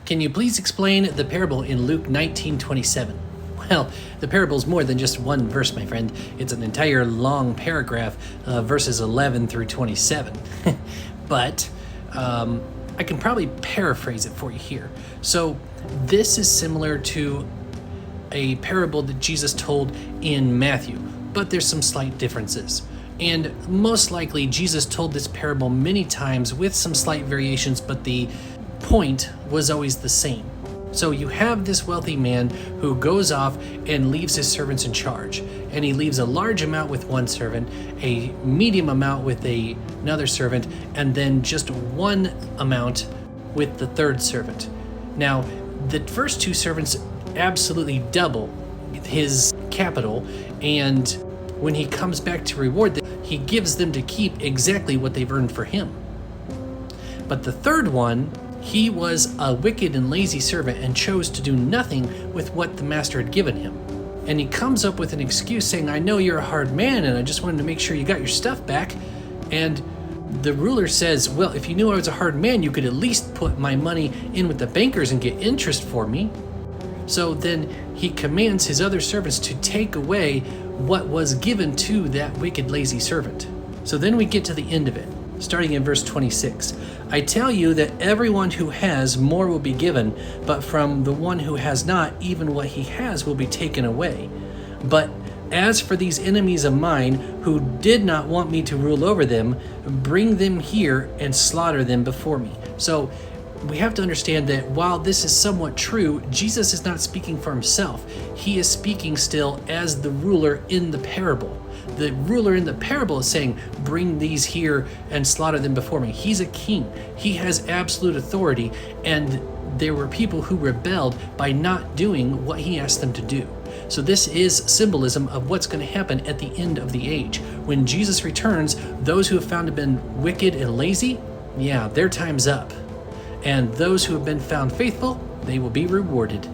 Can you please explain the parable in Luke 19:27? Well, the parable is more than just one verse, my friend. It's an entire long paragraph, verses 11 through 27. But I can probably paraphrase it for you here. So this is similar to a parable that Jesus told in Matthew, but there's some slight differences. And most likely, Jesus told this parable many times with some slight variations, but the point was always the same. So you have this wealthy man who goes off and leaves his servants in charge. And he leaves a large amount with one servant, a medium amount with another servant, and then just one amount with the third servant. Now, the first two servants absolutely double his capital, and when he comes back to reward them, he gives them to keep exactly what they've earned for him. But the third one, he was a wicked and lazy servant and chose to do nothing with what the master had given him. And he comes up with an excuse saying, I know you're a hard man and I just wanted to make sure you got your stuff back. And the ruler says, well, if you knew I was a hard man, you could at least put my money in with the bankers and get interest for me. So then he commands his other servants to take away what was given to that wicked, lazy servant. So then we get to the end of it, starting in verse 26. I tell you that everyone who has, more will be given, but from the one who has not, even what he has will be taken away. But as for these enemies of mine who did not want me to rule over them, bring them here and slaughter them before me. So we have to understand that while this is somewhat true, Jesus is not speaking for himself. He is speaking still as the ruler in the parable. The ruler in the parable is saying, bring these here and slaughter them before me. He's a king. He has absolute authority, and there were people who rebelled by not doing what he asked them to do. So this is symbolism of what's going to happen at the end of the age. When Jesus returns, those who have found to have been wicked and lazy, their time's up. And those who have been found faithful, they will be rewarded.